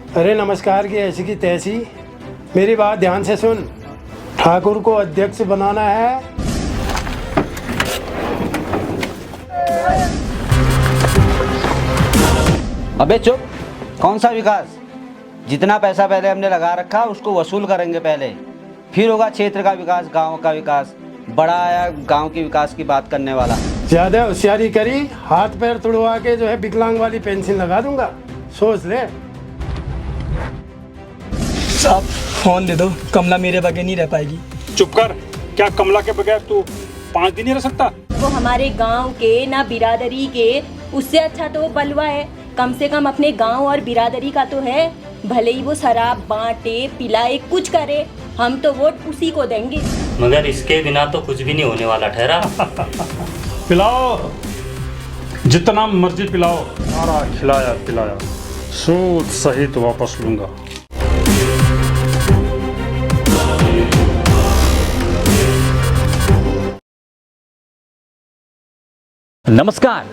अरे नमस्कार की ऐसी की तैसी, मेरी बात ध्यान से सुन। ठाकुर को अध्यक्ष बनाना है। अबे चुप। कौन सा विकास? जितना पैसा पहले हमने लगा रखा उसको वसूल करेंगे पहले, फिर होगा क्षेत्र का विकास, गांव का विकास। बड़ा आया गांव के विकास की बात करने वाला। ज्यादा होशियारी करी, हाथ पैर तुड़वा के जो है विकलांग वाली पेंसिल लगा दूंगा, सोच ले। साहब फोन दे दो, कमला मेरे बगैर नहीं रह पाएगी। चुप कर। क्या कमला के बगैर तू 5 दिन नहीं रह सकता? वो हमारे गांव के ना बिरादरी के, उससे अच्छा तो वो बलवा है। कम से कम अपने गांव और बिरादरी का तो है। भले ही वो शराब बांटे पिलाए कुछ करे, हम तो वोट उसी को देंगे। मगर इसके बिना तो कुछ भी नहीं होने वाला ठहरा। पिलाओ, जितना मर्जी पिलाओ। सारा खिलाया पिलाया, सूद सहित वापस लूंगा। नमस्कार।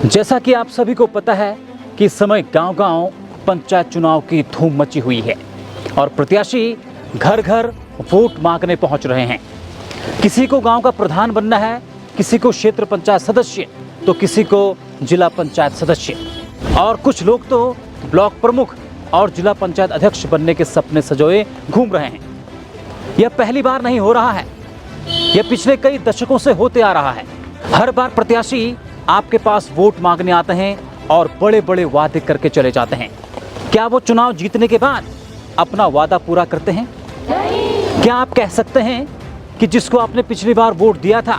जैसा कि आप सभी को पता है कि इस समय गांव-गांव पंचायत चुनाव की धूम मची हुई है और प्रत्याशी घर घर वोट मांगने पहुंच रहे हैं। किसी को गांव का प्रधान बनना है, किसी को क्षेत्र पंचायत सदस्य, तो किसी को जिला पंचायत सदस्य, और कुछ लोग तो ब्लॉक प्रमुख और जिला पंचायत अध्यक्ष बनने के सपने सजोए घूम रहे हैं। यह पहली बार नहीं हो रहा है, यह पिछले कई दशकों से होते आ रहा है। हर बार प्रत्याशी आपके पास वोट मांगने आते हैं और बड़े बड़े वादे करके चले जाते हैं। क्या वो चुनाव जीतने के बाद अपना वादा पूरा करते हैं? क्या आप कह सकते हैं कि जिसको आपने पिछली बार वोट दिया था,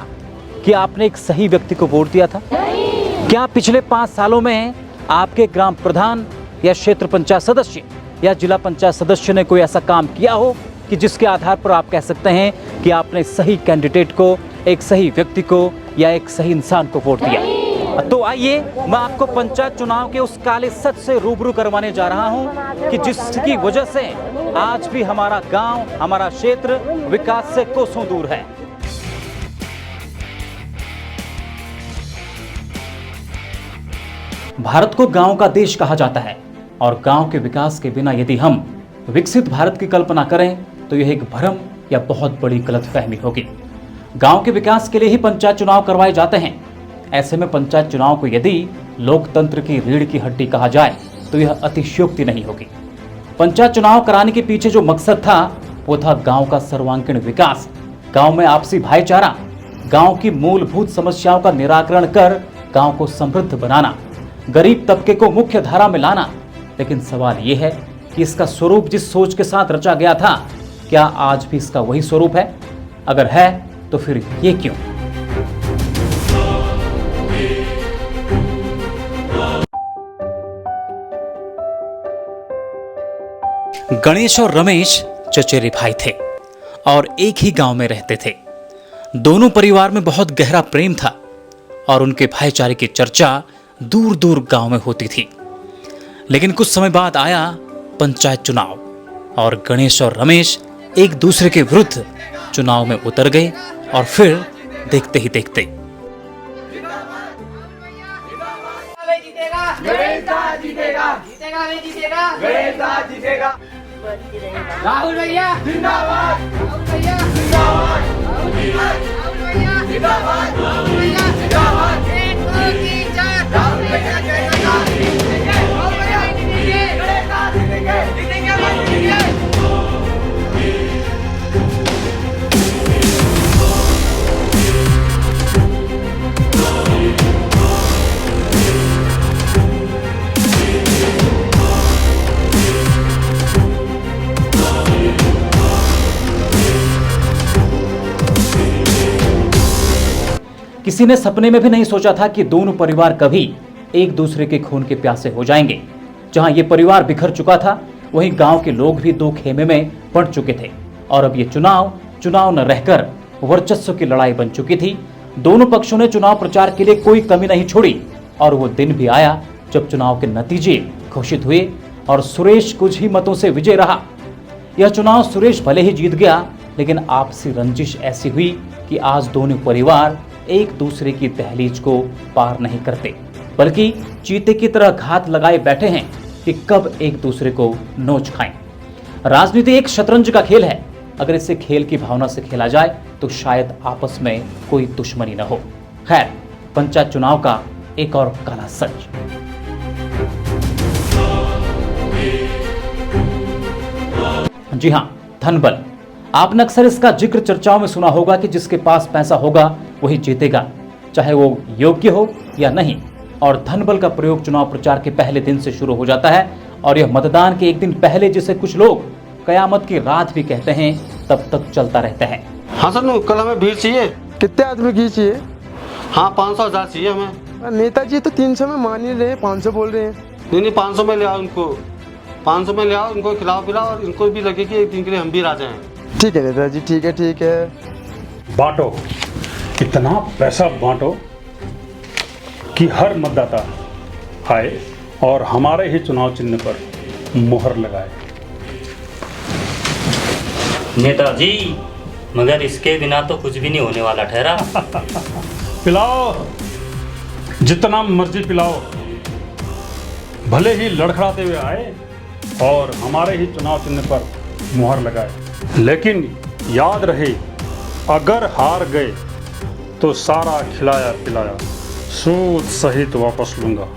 कि आपने एक सही व्यक्ति को वोट दिया था? क्या पिछले 5 सालों में आपके ग्राम प्रधान या क्षेत्र पंचायत सदस्य या जिला पंचायत सदस्य ने कोई ऐसा काम किया हो कि जिसके आधार पर आप कह सकते हैं कि आपने सही कैंडिडेट को, एक सही व्यक्ति को या एक सही इंसान को वोट दिया? तो आइए मैं आपको पंचायत चुनाव के उस काले सच से रूबरू करवाने जा रहा हूं कि जिसकी वजह से आज भी हमारा गांव, हमारा क्षेत्र विकास से कोसों दूर है। भारत को गांव का देश कहा जाता है और गांव के विकास के बिना यदि हम विकसित भारत की कल्पना करें तो यह एक भ्रम या बहुत बड़ी गलतफहमी होगी। गांव के विकास के लिए ही पंचायत चुनाव करवाए जाते हैं। ऐसे में पंचायत चुनाव को यदि लोकतंत्र की रीढ़ की हड्डी कहा जाए तो यह अतिशयोक्ति नहीं होगी। पंचायत चुनाव कराने के पीछे जो मकसद था वो था गांव का सर्वांगीण विकास, गांव में आपसी भाईचारा, गांव की मूलभूत समस्याओं का निराकरण कर गांव को समृद्ध बनाना, गरीब तबके को मुख्य धारा में लाना। लेकिन सवाल ये है कि इसका स्वरूप जिस सोच के साथ रचा गया था, क्या आज भी इसका वही स्वरूप है? अगर है तो फिर ये क्यों? गणेश और रमेश चचेरे भाई थे और एक ही गांव में रहते थे। दोनों परिवार में बहुत गहरा प्रेम था और उनके भाईचारे की चर्चा दूर दूर गांव में होती थी। लेकिन कुछ समय बाद आया पंचायत चुनाव और गणेश और रमेश एक दूसरे के विरुद्ध चुनाव में उतर गए और फिर देखते ही देखते राहुल भैया जिंदाबाद, राहुल भैया जिंदाबाद, राहुल भैया जिंदाबाद, राहुल भैया जिंदाबाद, 1 2 3 4 राहुल भैया जय जयकार, राहुल भैया जीतेंगे, जीतेंगे, जीतेंगे। किसी ने सपने में भी नहीं सोचा था कि दोनों परिवार कभी एक दूसरे के खून के प्यासे हो जाएंगे। जहां ये परिवार बिखर चुका था, वहीं गांव के लोग भी दो खेमे में पड़ चुके थे और अब ये चुनाव न रहकर वर्चस्व की लड़ाई बन चुकी थी। दोनों पक्षों ने चुनाव प्रचार के लिए कोई कमी नहीं छोड़ी और वो दिन भी आया जब चुनाव के नतीजे घोषित हुए और सुरेश कुछ ही मतों से विजय रहा। यह चुनाव सुरेश भले ही जीत गया, लेकिन आपसी रंजिश ऐसी हुई कि आज दोनों परिवार एक दूसरे की दहलीज को पार नहीं करते, बल्कि चीते की तरह घात लगाए बैठे हैं। कि कब एक दूसरे को नोच खाएं। राजनीति एक शतरंज का खेल है। अगर इसे खेल की भावना से खेला जाए तो शायद आपस में कोई दुश्मनी न हो। खैर, पंचायत चुनाव का एक और काला सच। जी हां, धनबल। आपने अक्सर इसका जिक्र चर्चाओं में सुना होगा कि जिसके पास पैसा होगा वही जीतेगा, चाहे वो योग्य हो या नहीं। और धनबल का प्रयोग चुनाव प्रचार के पहले दिन से शुरू हो जाता है और यह मतदान के एक दिन पहले, जिसे कुछ लोग कयामत की रात भी कहते हैं, तब तक चलता रहता है। हाँ सर, कल हमें भीड़ चाहिए। कितने आदमी की चाहिए? हाँ 500,000 चाहिए हमें। नेताजी तो 300 में मान ही रहे हैं, 500 बोल रहे हैं। नहीं 500 में ले आओ उनको, 500 में ले आओ उनको, खिलाओ पिलाओ और इनको भी लगे कि एक दिन के लिए हम भी राजा हैं। ठीक है नेताजी, ठीक है ठीक है। बांटो, इतना पैसा बांटो कि हर मतदाता आए और हमारे ही चुनाव चिन्ह पर मुहर लगाए। नेताजी, मगर इसके बिना तो कुछ भी नहीं होने वाला ठहरा। पिलाओ, जितना मर्जी पिलाओ, भले ही लड़खड़ाते हुए आए और हमारे ही चुनाव चिन्ह पर मुहर लगाए। लेकिन याद रहे, अगर हार गए तो सारा खिलाया पिलाया सूद सहित वापस लूंगा।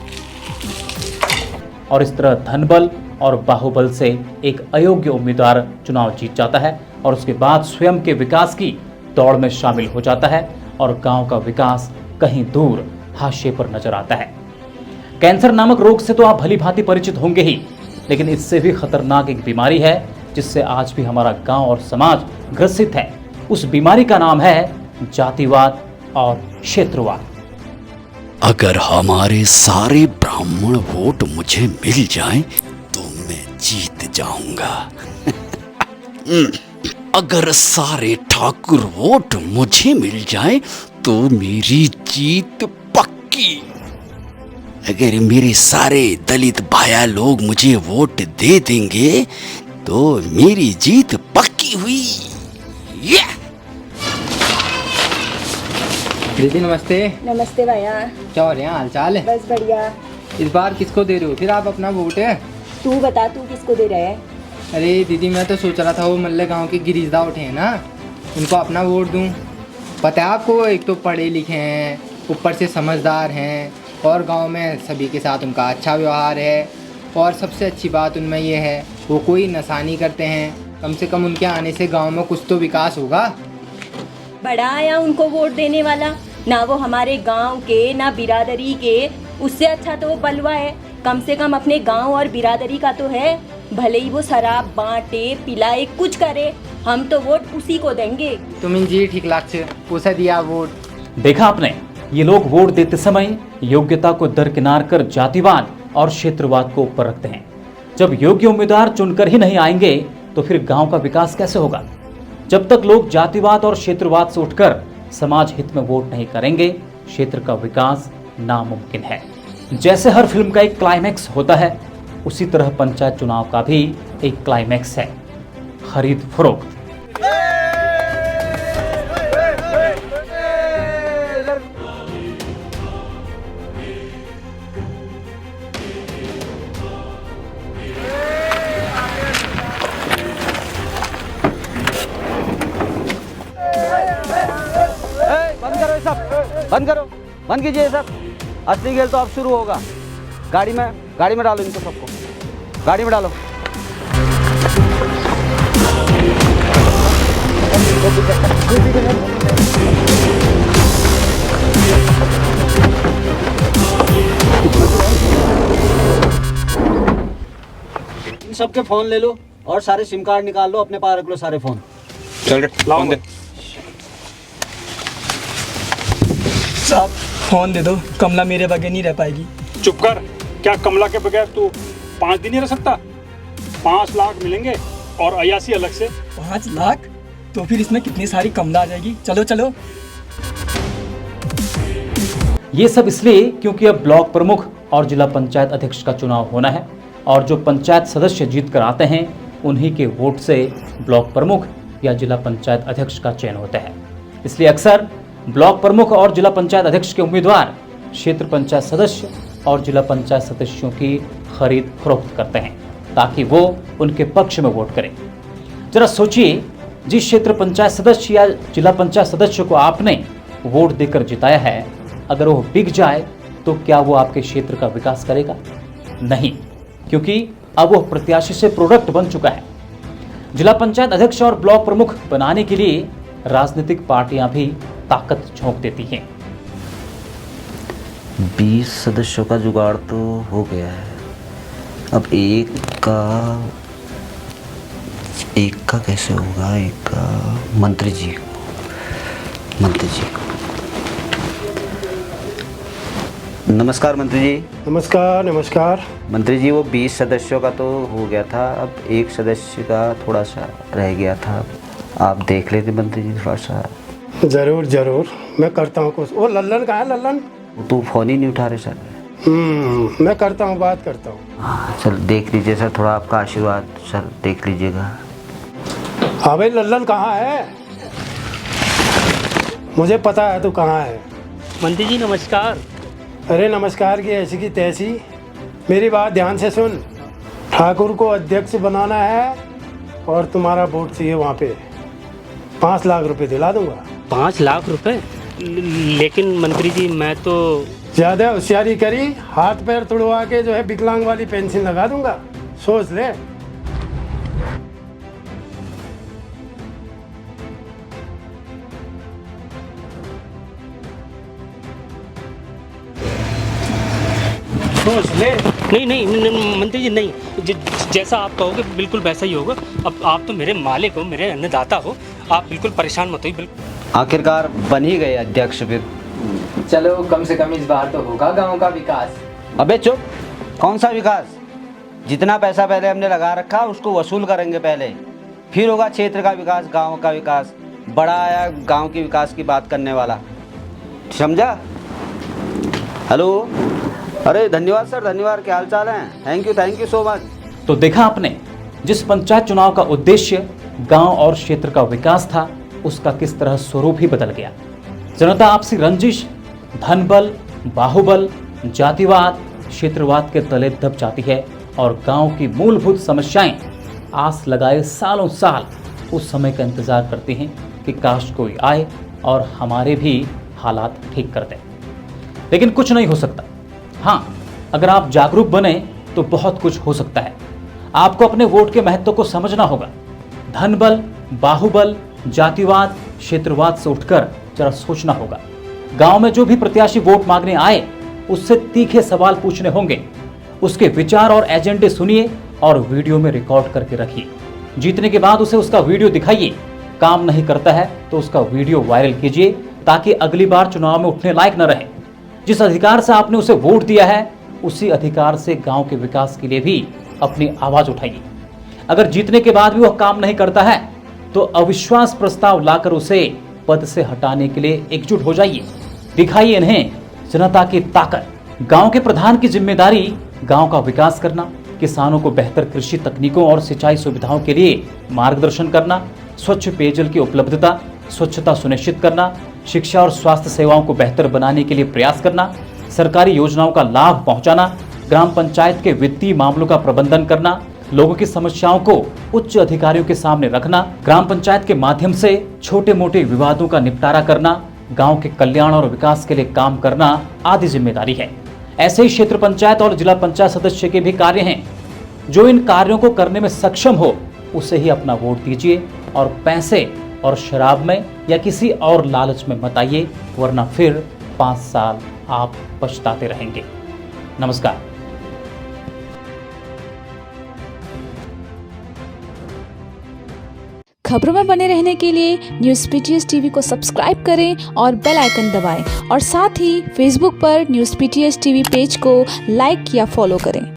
और इस तरह धनबल और बाहुबल से एक अयोग्य उम्मीदवार चुनाव जीत जाता है और उसके बाद स्वयं के विकास की दौड़ में शामिल हो जाता है और गांव का विकास कहीं दूर हाशिए पर नजर आता है। कैंसर नामक रोग से तो आप भली भांति परिचित होंगे ही, लेकिन इससे भी खतरनाक एक बीमारी है जिससे आज भी हमारा गांव और समाज ग्रसित है। उस बीमारी का नाम है जातिवाद और क्षेत्रवाद। अगर हमारे सारे ब्राह्मण वोट मुझे मिल जाएं तो मैं जीत जाऊंगा। अगर सारे ठाकुर वोट मुझे मिल जाएं तो मेरी जीत पक्की। अगर मेरे सारे दलित भाया लोग मुझे वोट दे देंगे तो मेरी जीत पक्की हुई। दीदी नमस्ते। नमस्ते भैया। क्या हो रहे हैं, हाल चाल है? बस बढ़िया। इस बार किसको दे रहे हो फिर आप अपना वोट है? तू बता, तू किसको दे रहा है? अरे दीदी, मैं तो सोच रहा था वो मल्ले गांव के गिरीशदा उठे हैं ना, उनको अपना वोट दूं। पता है आपको, एक तो पढ़े लिखे हैं, ऊपर से समझदार हैं और गांव में सभी के साथ उनका अच्छा व्यवहार है। और सबसे अच्छी बात उनमें ये है, वो कोई नशा नहीं करते हैं। कम से कम उनके आने से गांव में कुछ तो विकास होगा। बड़ा आया उनको वोट देने वाला, ना वो हमारे गांव के ना बिरादरी के। उससे अच्छा तो वो बलवा है, कम से कम अपने गांव और बिरादरी का तो है। भले ही वो शराब बांटे पिलाए कुछ करे, हम तो वोट उसी को देंगे। तुम जी ठीक लागছে, उसे दिया वोट। देखा आपने, ये लोग वोट देते समय योग्यता को दरकिनार कर जातिवाद और क्षेत्रवाद को ऊपर रखते हैं। जब योग्य उम्मीदवार चुनकर ही नहीं आएंगे तो फिर गांव का विकास कैसे होगा? जब तक लोग जातिवाद और क्षेत्रवाद से उठकर समाज हित में वोट नहीं करेंगे, क्षेत्र का विकास नामुमकिन है। जैसे हर फिल्म का एक क्लाइमैक्स होता है, उसी तरह पंचायत चुनाव का भी एक क्लाइमैक्स है, खरीद फरोख्त। बंद करो, बंद कीजिए सब। असली खेल तो अब शुरू होगा। गाड़ी में डालो इनको सबको, गाड़ी में डालो। इन सबके फोन ले लो और सारे सिम कार्ड निकाल लो, अपने पास रख लो सारे फोन। चल लाओ दे। साहब फोन दे दो, कमला मेरे बगैर नहीं रह पाएगी। चुप कर, क्या कमला के बगैर तू 5 दिन नहीं रह सकता? 5 लाख मिलेंगे और 81 अलग से। 5 लाख? तो फिर इसमें कितनी सारी कमला आ जाएगी। चलो चलो। ये सब इसलिए क्योंकि अब ब्लॉक प्रमुख और जिला पंचायत अध्यक्ष का चुनाव होना है और जो पंचायत सदस्य जीत कर आते हैं उन्हीं के वोट से ब्लॉक प्रमुख या जिला पंचायत अध्यक्ष का चयन होता है। इसलिए अक्सर ब्लॉक प्रमुख और जिला पंचायत अध्यक्ष के उम्मीदवार क्षेत्र पंचायत सदस्य और जिला पंचायत सदस्यों की खरीद फरोख्त करते हैं ताकि वो उनके पक्ष में वोट करें। जरा सोचिए, जिस क्षेत्र पंचायत सदस्य या जिला पंचायत सदस्य को आपने वोट देकर जिताया है, अगर वो बिक जाए तो क्या वो आपके क्षेत्र का विकास करेगा? नहीं, क्योंकि अब वो प्रत्याशी से प्रोडक्ट बन चुका है। जिला पंचायत अध्यक्ष और ब्लॉक प्रमुख बनाने के लिए राजनीतिक पार्टियां भी ताकत झोंक देती हैं। 20 सदस्यों का जुगाड़ तो हो गया है, अब एक का कैसे होगा? एक का मंत्री जी नमस्कार मंत्री जी। नमस्कार नमस्कार। मंत्री जी, वो 20 सदस्यों का तो हो गया था, अब एक सदस्य का थोड़ा सा रह गया था, आप देख लेते मंत्री जी थोड़ा सा। जरूर जरूर, मैं करता हूँ कुछ। वो लल्लन कहाँ है? लल्लन वो तो फ़ोन ही नहीं उठा रहे सर। मैं करता हूँ, बात करता हूँ। हाँ सर, देख लीजिए सर, थोड़ा आपका आशीर्वाद सर, देख लीजिएगा। हाँ भाई, लल्लन कहाँ है? मुझे पता है तू कहाँ है। मंत्री जी नमस्कार। अरे नमस्कार की ऐसी की तैसी, मेरी बात ध्यान से सुन। ठाकुर को अध्यक्ष बनाना है और तुम्हारा वोट चाहिए वहाँ पे। 5 लाख रुपए दिला दूंगा। 5 लाख रुपए? लेकिन मंत्री जी मैं तो ज़्यादा होशियारी करी, हाथ पैर तुड़वा के जो है विकलांग वाली पेंशन लगा दूंगा, सोच ले। सोच ले। नहीं मंत्री जी नहीं, जैसा आप कहोगे बिल्कुल वैसा ही होगा। अब आप तो मेरे मालिक हो, मेरे अन्नदाता हो, आप बिल्कुल परेशान मत होइए। आखिरकार बन ही गए अध्यक्ष फिर। चलो कम से कम इस बार तो होगा गांव का विकास। अबे चुप, कौन सा विकास? जितना पैसा पहले हमने लगा रखा उसको वसूल करेंगे पहले, फिर होगा क्षेत्र का विकास, गांव का विकास। बड़ा आया गांव के विकास की बात करने वाला, समझा? हेलो, अरे धन्यवाद सर, धन्यवाद। क्या हाल चाल है? Thank you so much. तो देखा आपने, जिस पंचायत चुनाव का उद्देश्य गांव और क्षेत्र का विकास था, उसका किस तरह स्वरूप ही बदल गया। जनता आपसी रंजिश, धनबल, बाहुबल, जातिवाद, क्षेत्रवाद के तले दब जाती है और गांव की मूलभूत समस्याएं आस लगाए सालों साल उस समय का इंतजार करती हैं कि काश कोई आए और हमारे भी हालात ठीक कर दे। लेकिन कुछ नहीं हो सकता। हाँ, अगर आप जागरूक बने तो बहुत कुछ हो सकता है। आपको अपने वोट के महत्व को समझना होगा। धनबल, बाहुबल, जातिवाद, क्षेत्रवाद से उठकर जरा सोचना होगा। गांव में जो भी प्रत्याशी वोट मांगने आए, उससे तीखे सवाल पूछने होंगे। उसके विचार और एजेंडे सुनिए और वीडियो में रिकॉर्ड करके रखिए। जीतने के बाद उसे उसका वीडियो दिखाइए। काम नहीं करता है तो उसका वीडियो वायरल कीजिए ताकि अगली बार चुनाव में उठने लायक न रहे। जिस अधिकार से आपने उसे वोट दिया है, उसी अधिकार से गांव के विकास के लिए भी अपनी आवाज उठाइए। अगर जीतने के बाद भी वह काम नहीं करता है तो अविश्वास प्रस्ताव लाकर उसे पद से हटाने के लिए एकजुट हो जाइए। दिखाइए इन्हें जनता की ताकत। गांव के प्रधान की जिम्मेदारी गांव का विकास करना, किसानों को बेहतर कृषि तकनीकों और सिंचाई सुविधाओं के लिए मार्गदर्शन करना, स्वच्छ पेयजल की उपलब्धता, स्वच्छता सुनिश्चित करना, शिक्षा और स्वास्थ्य सेवाओं को बेहतर बनाने के लिए प्रयास करना, सरकारी योजनाओं का लाभ पहुंचाना, ग्राम पंचायत के वित्तीय मामलों का प्रबंधन करना, लोगों की समस्याओं को उच्च अधिकारियों के सामने रखना, ग्राम पंचायत के माध्यम से छोटे मोटे विवादों का निपटारा करना, गांव के कल्याण और विकास के लिए काम करना आदि जिम्मेदारी है। ऐसे ही क्षेत्र पंचायत और जिला पंचायत सदस्य के भी कार्य हैं। जो इन कार्यों को करने में सक्षम हो उसे ही अपना वोट दीजिए और पैसे और शराब में या किसी और लालच में मत आइए, वरना फिर 5 साल आप पछताते रहेंगे। नमस्कार। खबरों में बने रहने के लिए न्यूज़ PTS टीवी को सब्सक्राइब करें और बेल आइकन दबाएं और साथ ही फेसबुक पर न्यूज़ PTS टीवी पेज को लाइक या फॉलो करें।